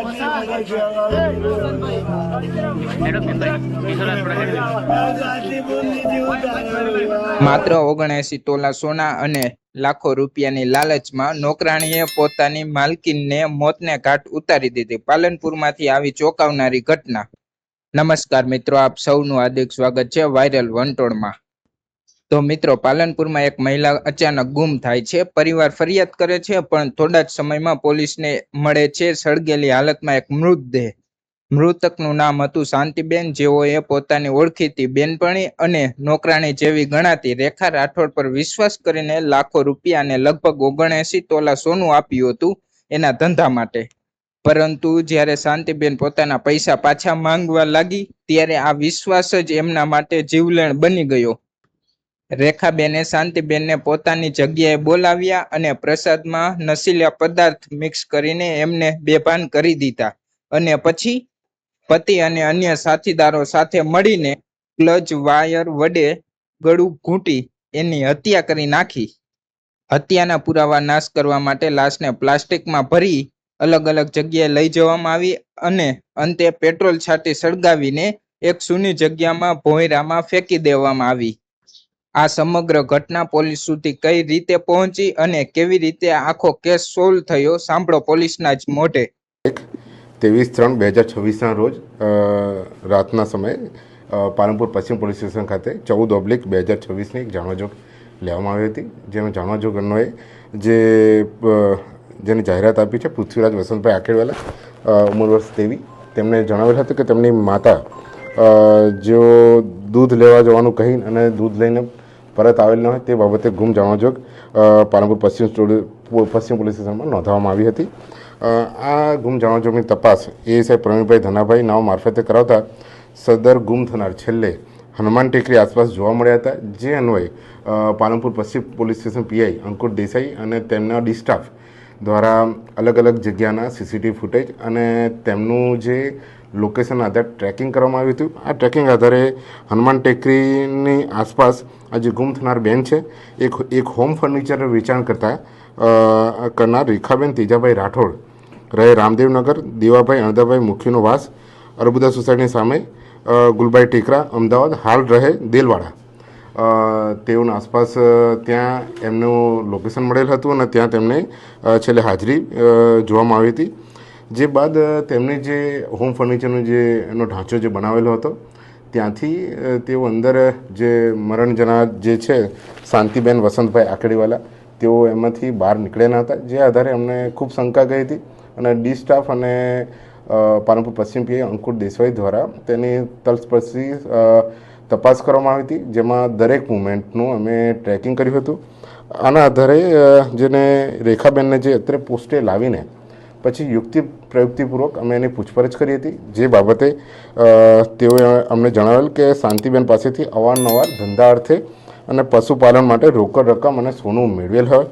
માત્ર 79 તોલા સોના અને લાખો રૂપિયાની લાલચમાં નોકરાણીએ પોતાની માલકીનને મોતને ઘાટ ઉતારી દીધી. પાલનપુરમાંથી આવી ચોંકાવનારી ઘટના. નમસ્કાર મિત્રો, આપ સૌનું હાર્દિક સ્વાગત છે વાયરલ વંટોળમાં. તો મિત્રો, પાલનપુરમાં એક મહિલા અચાનક ગુમ થાય છે. પરિવાર ફરિયાદ કરે છે, પણ થોડા જ સમયમાં પોલીસને મળે છે સળગેલી હાલતમાં એક મૃતદેહ. મૃતકનું નામ હતું શાંતિબેન, જેઓએ પોતાની ઓળખીતી બેનપણી અને નોકરાણી જેવી ગણાતી રેખા રાઠોડ પર વિશ્વાસ કરીને લાખો રૂપિયા અને લગભગ 79 તોલા સોનું આપ્યું હતું એના ધંધા માટે. પરંતુ જ્યારે શાંતિબેન પોતાના પૈસા પાછા માંગવા લાગી, ત્યારે આ વિશ્વાસ જ એમના માટે જીવલેણ બની ગયો. રેખાબેને શાંતિબેનને પોતાની જગ્યાએ બોલાવ્યા અને પ્રસાદમાં નશીલા પદાર્થ મિક્સ કરીને એમને બેભાન કરી દીધા અને પછી પતિ અને અન્ય સાથીદારો સાથે મળીને ક્લચ વાયર વડે ગળું ઘૂંટી એની હત્યા કરી નાખી. હત્યાના પુરાવા નાશ કરવા માટે લાશને પ્લાસ્ટિકમાં ભરી અલગ અલગ જગ્યાએ લઈ જવામાં આવી અને અંતે પેટ્રોલ છાંટી સળગાવીને એક સૂની જગ્યામાં ભોંયરામાં ફેંકી દેવામાં આવી. આ સમગ્ર ઘટના પોલીસ સુધી કઈ રીતે પહોંચી અને કેવી રીતે આખો કેસ સોલ્વ થયો, સાંભળો પોલીસના જ મોઢે. 23/3/2026ના રોજ રાતના સમયે પાલનપુર પશ્ચિમ પોલીસ સ્ટેશન ખાતે 14/2026ની એક જાણવાજોગ લેવામાં આવી હતી. જેમાં જાણવાજોગ અન્વયે જેની જાહેરાત આપી છે પૃથ્વીરાજ વસંતભાઈ આકેડવાલા, ઉંમર વર્ષ 23, તેમણે જણાવેલ હતું કે તેમની માતા જેઓ દૂધ લેવા જવાનું કહી અને દૂધ લઈને પરત આવેલ ન હોય તે બાબતે ગુમ જાણવાજોગ પાલનપુર પશ્ચિમ પોલીસ સ્ટેશનમાં નોંધવામાં આવી હતી. આ ગુમ જાણવાજોગની તપાસ એએસઆઈ પ્રવીણભાઈ ધનાભાઈ નાવ મારફતે કરાવતા સદર ગુમ થનાર છેલ્લે હનુમાન ટેકરી આસપાસ જોવા મળ્યા હતા. જે અન્વયે પાલનપુર પશ્ચિમ પોલીસ સ્ટેશન પીઆઈ અંકુર દેસાઈ અને તેમના ડી સ્ટાફ દ્વારા અલગ અલગ જગ્યાના સીસીટીવી ફૂટેજ અને તેમનું જે લોકેશન આધારે ટ્રેકિંગ કરવામાં આવ્યું હતું. આ ટ્રેકિંગ આધારે હનુમાન ટેકરીની આસપાસ આ જે ગુમ થનાર બેન છે એક હોમ ફર્નિચર વેચાણ કરનાર રેખાબેન તેજાભાઈ રાઠોડ, રહે રામદેવનગર, દેવાભાઈ અણદાભાઈ મુખીનો વાસ, અર્બુદા સોસાયટીની સામે, ગુલબાઈ ટેકરા, અમદાવાદ, હાલ રહે દેલવાડા. તેઓના આસપાસ ત્યાં એમનું લોકેશન મળેલ હતું અને ત્યાં તેમને છેલ્લે હાજરી જોવામાં આવી હતી. જે બાદ તેમની જે હોમ ફર્નિચરનો જે એનો ઢાંચો જે બનાવેલો હતો ત્યાંથી તેઓ અંદર જે મરણ જનાર જે છે શાંતિબેન વસંતભાઈ આકેડીવાલા, તેઓ એમાંથી બહાર નીકળ્યા ન હતા. જે આધારે અમને ખૂબ શંકા ગઈ હતી અને ડી સ્ટાફ અને પાલનપુર પશ્ચિમ પીઆઈ અંકુર દેસાઈ દ્વારા તેની તલસ્પર્શી તપાસ કરવામાં આવી હતી, જેમાં દરેક મુવમેન્ટનું અમે ટ્રેકિંગ કર્યું હતું. આના આધારે જેને રેખાબેનને જે અત્યારે પોસ્ટે લાવીને પછી પ્રયુક્તિપૂર્વક અમે એની પૂછપરછ કરી હતી. જે બાબતે તેઓએ અમને જણાવેલ કે શાંતિબેન પાસેથી અવારનવાર ધંધા અર્થે અને પશુપાલન માટે રોકડ રકમ અને સોનું મેળવેલ હોય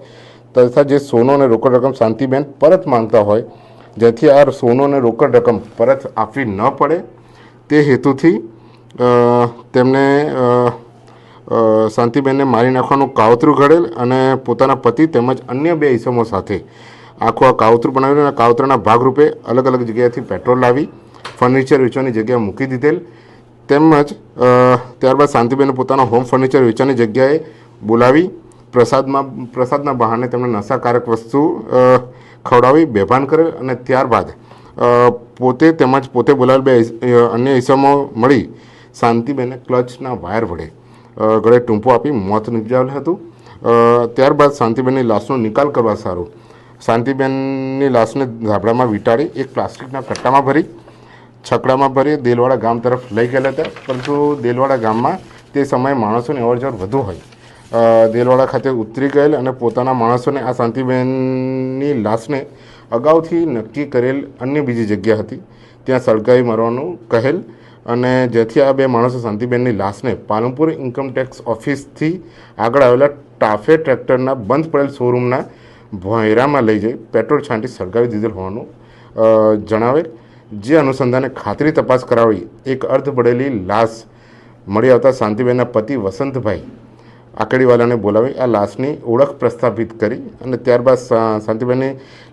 તથા જે સોનું અને રોકડ રકમ શાંતિબેન પરત માંગતા હોય, જેથી આ સોનું અને રોકડ રકમ પરત આપવી ન પડે તે હેતુથી તેમને શાંતિબેનને મારી નાખવાનું કાવતરું ઘડેલ અને પોતાના પતિ તેમજ અન્ય 2 ઈસમો સાથે આખું આ કાવતરું બનાવેલું અને કાવતરાના ભાગરૂપે અલગ અલગ જગ્યાએથી પેટ્રોલ લાવી ફર્નિચર વેચવાની જગ્યાએ મૂકી દીધેલ. તેમજ ત્યારબાદ શાંતિબેને પોતાના હોમ ફર્નિચર વેચવાની જગ્યાએ બોલાવી પ્રસાદના બહાને તેમને નશાકારક વસ્તુ ખવડાવી બેભાન કરેલ અને ત્યારબાદ પોતે બોલાવેલ 2 અન્ય ઈસમો મળી શાંતિબેને ક્લચના વાયર વડે ગળે ટૂંપો આપી મોત નિપજાવેલ હતું. ત્યારબાદ શાંતિબેનની લાશનો નિકાલ કરવા સારું શાંતિબેનની લાશને ધાબળામાં વીંટાળી એક પ્લાસ્ટિકના કટ્ટામાં ભરી છકડામાં ભરી દેલવાડા ગામ તરફ લઈ ગયેલા હતા. પરંતુ દેલવાડા ગામમાં તે સમયે માણસોની અવરજવર વધુ હોય, દેલવાડા ખાતે ઉતરી ગયેલ અને પોતાના માણસોને આ શાંતિબેનની લાશને અગાઉથી નક્કી કરેલ અન્ય બીજી જગ્યા હતી ત્યાં સળગાવી મારવાનું કહેલ અને જેથી આ 2 માણસો શાંતિબેનની લાશને પાલનપુર ઇન્કમટેક્સ ઓફિસથી આગળ આવેલા ટાફે ટ્રેક્ટરના બંધ પડેલ શોરૂમના ભોંયરામાં લઈ જઈ પેટ્રોલ છાંટી સળગાવી દીધેલ હોવાનું જણાવેલ. જે અનુસંધાને ખાતરી તપાસ કરાવી એક અર્ધ બળેલી લાશ મળી આવતા શાંતિબેનના પતિ વસંતભાઈ આકડીવાલાને બોલાવી આ લાશની ઓળખ પ્રસ્થાપિત કરી અને ત્યારબાદ શાંતિબેનની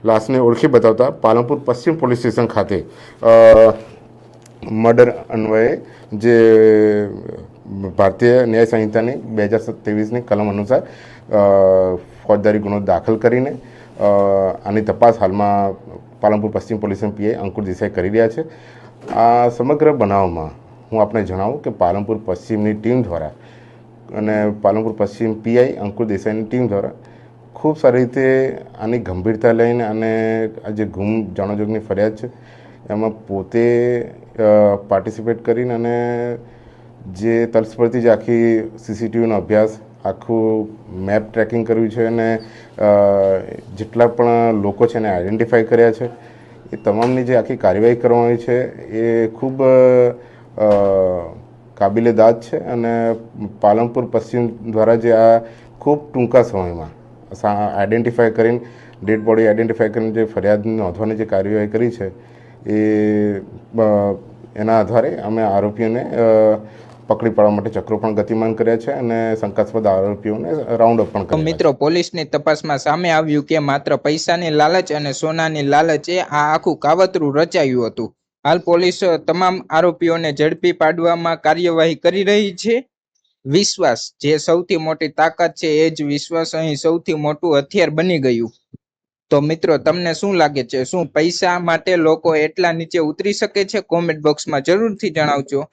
લાશને ઓળખી બતાવતા પાલનપુર પશ્ચિમ પોલીસ સ્ટેશન ખાતે મર્ડર અન્વયે જે ભારતીય ન્યાય સંહિતાની 2023ની કલમ અનુસાર ફોજદારી ગુનો દાખલ કરીને આની તપાસ હાલમાં પાલનપુર પશ્ચિમ પોલીસના પીઆઈ અંકુર દેસાઈ કરી રહ્યા છે. આ સમગ્ર બનાવમાં હું આપને જણાવું કે પાલનપુર પશ્ચિમની ટીમ દ્વારા અને પાલનપુર પશ્ચિમ પીઆઈ અંકુર દેસાઈની ટીમ દ્વારા ખૂબ સારી રીતે આની ગંભીરતા લઈને અને આ જે ગુમ જાણોજોગની ફરિયાદ છે એમાં પોતે પાર્ટિસિપેટ કરીને અને જે તલસ્પર્ધી જે આખી સીસીટીવીનો અભ્યાસ આખું મેપ ટ્રેકિંગ કર્યું છે અને જેટલા પણ લોકો છે એને આઈડેન્ટિફાઈ કર્યા છે એ તમામની જે આખી કાર્યવાહી કરવામાં આવી છે એ ખૂબ કાબિલે દાદ છે અને પાલનપુર પશ્ચિમ દ્વારા જે આ ખૂબ ટૂંકા સમયમાં આઈડેન્ટિફાઈ કરીને ડેડ બોડી આઈડેન્ટિફાઈ કરીને જે ફરિયાદ નોંધવાની જે કાર્યવાહી કરી છે એના આધારે અમે આરોપીઓને પકડી પાડવા માટે ચક્રો પણ ગતિમાન કર્યા છે અને શંકાસ્પદ આરોપીઓને રાઉન્ડ અપ પણ કર્યા. મિત્રો, પોલીસની તપાસમાં સામે આવ્યું કે માત્ર પૈસાની લાલચ અને સોનાની લાલચે આ આખું કાવતરું રચાયું હતું. હાલ પોલીસ તમામ આરોપીઓને ઝડપી પાડવામાં કાર્યવાહી કરી રહી છે. વિશ્વાસ જે સૌથી મોટી તાકાત છે એ જ વિશ્વાસ અહીં સૌથી મોટું હથિયાર બની ગયું. તો મિત્રો, તમને શું લાગે છે? શું પૈસા માટે લોકો એટલા નીચે ઉતરી શકે છે? કોમેન્ટ બોક્સમાં જરૂરથી જણાવજો.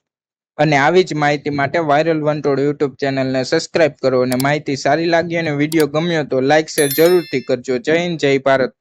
અને આવી જ માહિતી માટે વાયરલ વંટોળ યુટ્યુબ ચેનલને સબસ્ક્રાઇબ કરો અને માહિતી સારી લાગી અને વિડીયો ગમ્યો તો લાઇક શેર જરૂરથી કરજો. જય હિન્દ, જય ભારત.